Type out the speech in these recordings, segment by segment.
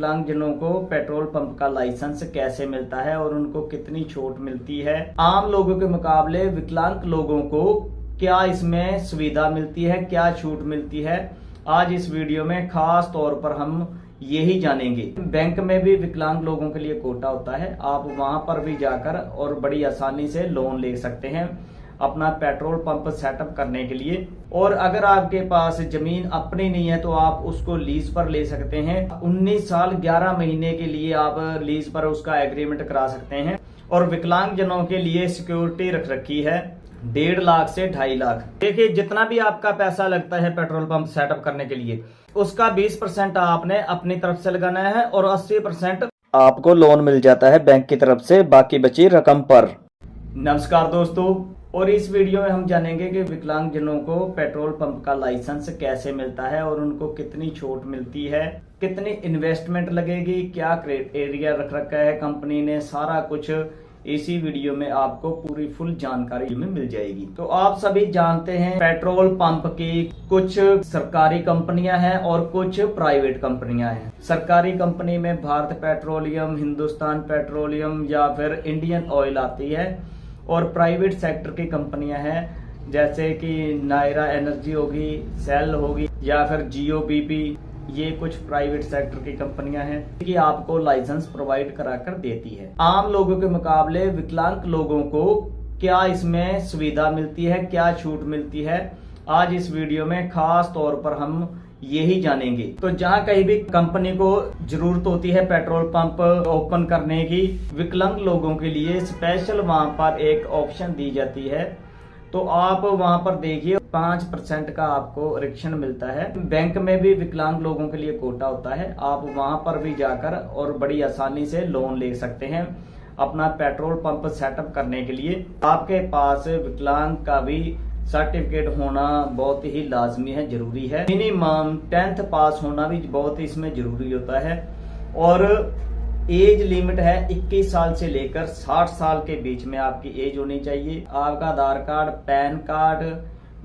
विकलांगजनों को petrol pump का licence कैसे मिलता है और उनको कितनी छूट मिलती है। आम लोगों के मुकाबले विकलांग लोगों को क्या इसमें सुविधा मिलती है, क्या छूट मिलती है, आज इस वीडियो में खास तौर पर हम यही जानेंगे। बैंक में भी विकलांग लोगों के लिए कोटा होता है, आप वहां पर भी जाकर और बड़ी आसानी से लोन ले सकते हैं अपना पेट्रोल पंप सेटअप करने के लिए। और अगर आपके पास जमीन अपनी नहीं है तो आप उसको लीज पर ले सकते हैं। 19 साल 11 महीने के लिए आप लीज पर उसका एग्रीमेंट करा सकते हैं। और विकलांग जनों के लिए सिक्योरिटी रख रखी है 1.5 लाख से 2.5 लाख। देखिए, जितना भी आपका पैसा लगता है पेट्रोल पंप सेटअप करने के लिए, उसका 20% आपने अपनी तरफ से लगाना है और 80% आपको लोन मिल जाता है बैंक की तरफ से बाकी बची रकम पर। नमस्कार दोस्तों, और इस वीडियो में हम जानेंगे कि विकलांग जनों को पेट्रोल पंप का लाइसेंस कैसे मिलता है और उनको कितनी छूट मिलती है, कितनी इन्वेस्टमेंट लगेगी, क्या क्राइटेरिया रख रखा है कंपनी ने, सारा कुछ इसी वीडियो में आपको पूरी फुल जानकारी में मिल जाएगी। तो आप सभी जानते हैं पेट्रोल पंप की कुछ सरकारी कंपनियां हैं और कुछ प्राइवेट कंपनियां हैं। सरकारी कंपनी में भारत पेट्रोलियम, हिंदुस्तान पेट्रोलियम या फिर इंडियन ऑयल आती है। और प्राइवेट सेक्टर की कंपनियां हैं जैसे कि नायरा एनर्जी होगी, सेल होगी या फिर जियो बीपी। ये कुछ प्राइवेट सेक्टर की कंपनियां हैं कि आपको लाइसेंस प्रोवाइड कराकर देती है। आम लोगों के मुकाबले विकलांग लोगों को क्या इसमें सुविधा मिलती है, क्या छूट मिलती है, आज इस वीडियो में खास तौर पर हम यही जानेंगे। तो जहां कहीं भी कंपनी को जरूरत होती है पेट्रोल पंप ओपन करने की, विकलांग लोगों के लिए स्पेशल वहां पर एक ऑप्शन दी जाती है। तो आप वहां पर देखिए 5% का आपको आरक्षण मिलता है। बैंक में भी विकलांग लोगों के लिए कोटा होता है, आप वहां पर भी जाकर और बड़ी आसानी से लोन ले सकते हैं अपना पेट्रोल पंप सेटअप करने के लिए। आपके पास विकलांग का भी सर्टिफिकेट होना बहुत ही लाजमी है, जरूरी है। मिनिमम 10th पास होना भी बहुत इसमें जरूरी होता है। और एज लिमिट है 21 साल से लेकर 60 साल के बीच में आपकी एज होनी चाहिए। आपका Aadhaar card, PAN card,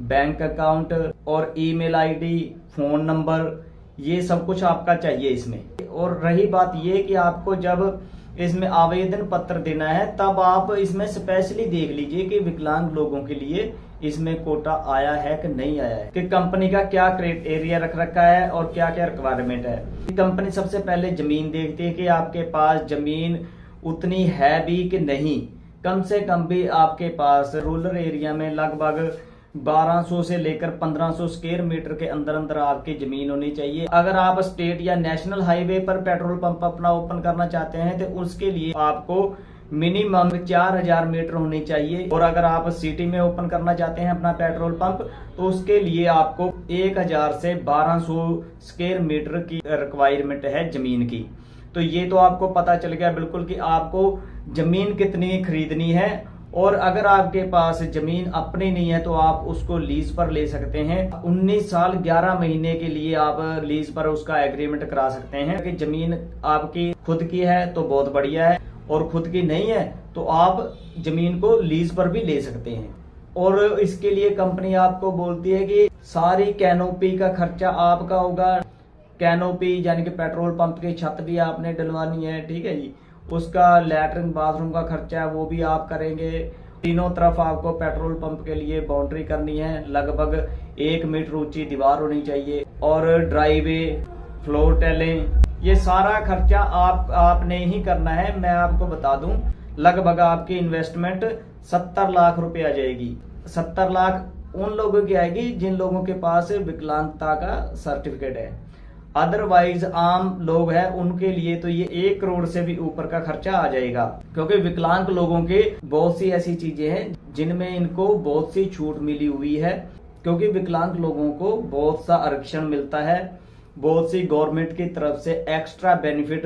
bank account और ईमेल आईडी, फोन नंबर, ये सब कुछ आपका चाहिए इसमें। और रही बात ये कि आपको जब इसमें आवेदन पत्र देना है तब आप इसमें स्पेशली देख लीजिए कि विकलांग लोगों के लिए इसमें कोटा आया है कि नहीं आया है, कि कंपनी का क्या क्राइटेरिया रख रखा है और क्या क्या रिक्वायरमेंट है। कंपनी सबसे पहले जमीन देखती है कि आपके पास जमीन उतनी है भी कि नहीं। कम से कम भी आपके पास रूरल एरिया में लगभग 1200 से लेकर 1500 स्क्वायर मीटर के अंदर अंदर आपकी जमीन होनी चाहिए। अगर आप स्टेट या नेशनल हाईवे पर पेट्रोल पंप अपना ओपन करना चाहते हैं तो उसके लिए आपको मिनिमम 4000 मीटर होनी चाहिए। और अगर आप सिटी में ओपन करना चाहते हैं अपना पेट्रोल पंप तो उसके लिए आपको 1000 से 1200 स्क्वायर मीटर की रिक्वायरमेंट है जमीन की। तो ये तो आपको पता चल गया बिल्कुल कि आपको जमीन कितनी खरीदनी है। और अगर आपके पास जमीन अपनी नहीं है तो आप उसको लीज पर ले सकते हैं। 19 साल 11 महीने के लिए आप लीज पर उसका एग्रीमेंट करा सकते हैं। कि जमीन आपकी खुद की है तो बहुत बढ़िया है, और खुद की नहीं है तो आप जमीन को लीज पर भी ले सकते हैं। और इसके लिए कंपनी आपको बोलती है कि सारी कैनोपी का खर्चा आपका होगा। कैनोपी यानी कि पेट्रोल पंप की छत भी आपने डलवानी है, ठीक है जी। उसका लैट्रिन बाथरूम का खर्चा है वो भी आप करेंगे। तीनों तरफ आपको पेट्रोल पंप के लिए बाउंड्री करनी है, लगभग 1 मीटर ऊंची दीवार होनी चाहिए। और ड्राईवे, फ्लोर टेलें, ये सारा खर्चा आपने ही करना है। मैं आपको बता दूं लगभग आपकी इन्वेस्टमेंट 70 लाख रुपए आ जाएगी। 70 लाख उन लोगों की आएगी जिन लोगों के पास विकलांगता का सर्टिफिकेट है। अदरवाइज आम लोग हैं उनके लिए तो ये 1 करोड़ से भी ऊपर का खर्चा आ जाएगा। क्योंकि विकलांग लोगों के बहुत सी ऐसी चीजें हैं जिनमें इनको बहुत सी छूट मिली हुई है। क्योंकि विकलांग लोगों को बहुत सा आरक्षण मिलता है, बहुत सी गवर्नमेंट की तरफ से एक्स्ट्रा बेनिफिट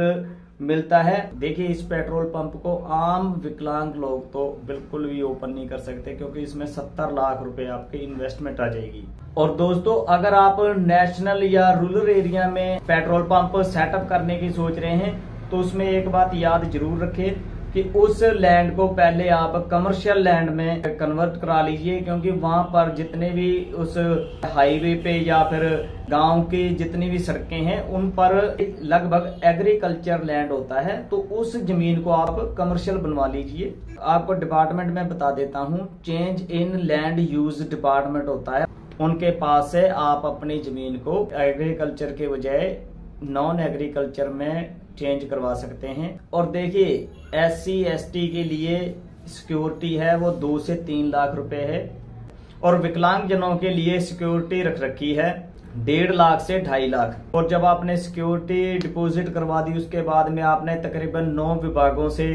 मिलता है। देखिए, इस पेट्रोल पंप को आम विकलांग लोग तो बिल्कुल भी ओपन नहीं कर सकते क्योंकि इसमें 70 लाख रुपए आपकी इन्वेस्टमेंट आ जाएगी। और दोस्तों, अगर आप नेशनल या रूरल एरिया में पेट्रोल पंप सेटअप करने की सोच रहे हैं तो उसमें एक बात याद जरूर रखें, कि उस लैंड को पहले आप कमर्शियल लैंड में कन्वर्ट करा लीजिए, क्योंकि वहां पर जितने भी उस हाईवे पे या फिर गांव की जितनी भी सड़कें हैं उन पर लगभग एग्रीकल्चर लैंड होता है, तो उस जमीन को आप कमर्शियल बनवा लीजिए। आपको डिपार्टमेंट में बता देता हूँ, change in land use department होता है, उनके पास से आप अपनी जमीन को एग्रीकल्चर के बजाय नॉन एग्रीकल्चर में चेंज करवा सकते हैं। और देखिए SC ST के लिए सिक्योरिटी है वो 2 से 3 लाख रुपए है, और विकलांग जनों के लिए सिक्योरिटी रख रखी है 1.5 लाख से 2.5 लाख। और जब आपने सिक्योरिटी डिपॉजिट करवा दी उसके बाद में आपने तकरीबन 9 विभागों से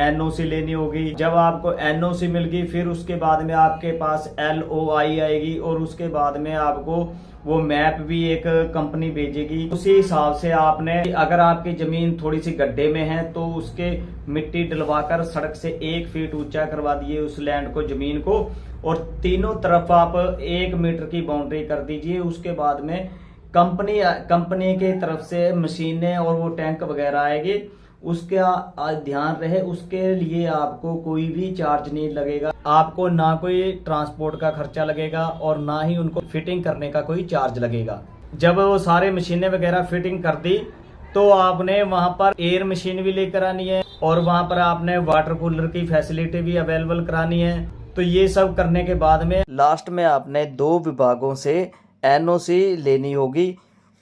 NOC लेनी होगी। जब आपको NOC मिल गई फिर उसके बाद में आपके पास LOI आएगी, और उसके बाद में आपको वो मैप भी एक कंपनी भेजेगी। उसी हिसाब से आपने, अगर आपकी जमीन थोड़ी सी गड्ढे में है तो उसके मिट्टी डलवाकर सड़क से 1 फीट ऊंचा करवा दिए उस लैंड को, जमीन को, और तीनों तरफ आप 1 मीटर की बाउंड्री कर दीजिए। उसके बाद में कंपनी के तरफ से मशीनें और वो टैंक वगैरह आएंगे, उसका ध्यान रहे, उसके लिए आपको कोई भी चार्ज नहीं लगेगा। आपको ना कोई ट्रांसपोर्ट का खर्चा लगेगा और ना ही उनको फिटिंग करने का कोई चार्ज लगेगा। जब वो सारे मशीनें वगैरह फिटिंग कर दी तो आपने वहां पर एयर मशीन भी लेकर आनी है, और वहां पर आपने वाटर कूलर की फैसिलिटी भी अवेलेबल करानी है। तो ये सब करने के बाद में लास्ट में आपने 2 विभागों से NOC लेनी होगी।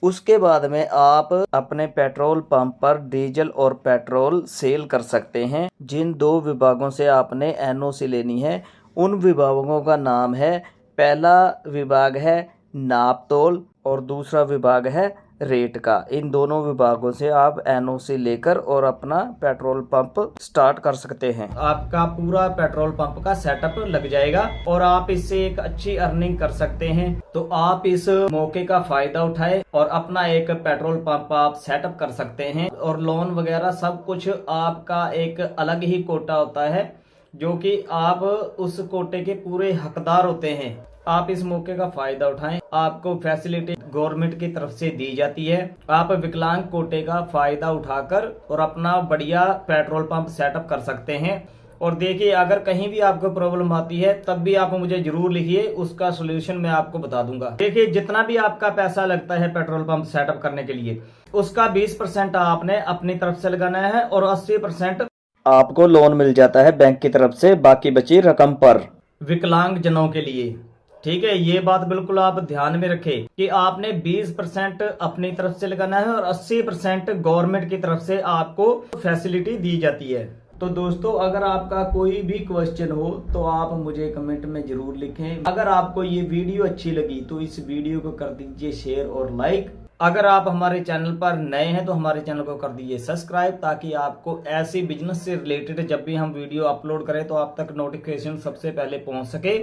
उसके बाद में आप अपने पेट्रोल पंप पर डीजल और पेट्रोल सेल कर सकते हैं। जिन 2 विभागों से आपने NOC लेनी है उन विभागों का नाम है, पहला विभाग है नापतोल और दूसरा विभाग है रेट का। इन दोनों विभागों से आप NOC लेकर और अपना पेट्रोल पंप स्टार्ट कर सकते हैं। आपका पूरा पेट्रोल पंप का सेटअप लग जाएगा और आप इससे एक अच्छी अर्निंग कर सकते हैं। तो आप इस मौके का फायदा उठाएं और अपना एक पेट्रोल पंप आप सेटअप कर सकते हैं। और लोन वगैरह सब कुछ आपका एक अलग ही कोटा होता है, जो कि आप उस कोटे के पूरे हकदार होते हैं। आप इस मौके का फायदा उठाएं, आपको फैसिलिटी गवर्नमेंट की तरफ से दी जाती है। आप विकलांग कोटे का फायदा उठाकर और अपना बढ़िया पेट्रोल पंप सेटअप कर सकते हैं। और देखिए, अगर कहीं भी आपको प्रॉब्लम आती है तब भी आप मुझे जरूर लिखिए, उसका सोल्यूशन मैं आपको बता दूंगा। देखिए, जितना भी आपका पैसा लगता है पेट्रोल पंप सेटअप करने के लिए, उसका 20% आपने अपनी तरफ से लगाना है और 80% आपको लोन मिल जाता है बैंक की तरफ से बाकी बची रकम पर, विकलांग जनों के लिए। ठीक है, ये बात बिल्कुल आप ध्यान में रखें कि आपने 20% अपनी तरफ से लगाना है और 80% गवर्नमेंट की तरफ से आपको फैसिलिटी दी जाती है। तो दोस्तों, अगर आपका कोई भी क्वेश्चन हो तो आप मुझे कमेंट में जरूर लिखें। अगर आपको ये वीडियो अच्छी लगी तो इस वीडियो को कर दीजिए शेयर और लाइक। अगर आप हमारे चैनल पर नए हैं तो हमारे चैनल को कर दीजिए सब्सक्राइब, ताकि आपको ऐसी बिजनेस से रिलेटेड जब भी हम वीडियो अपलोड करें तो आप तक नोटिफिकेशन सबसे पहले पहुंच सके।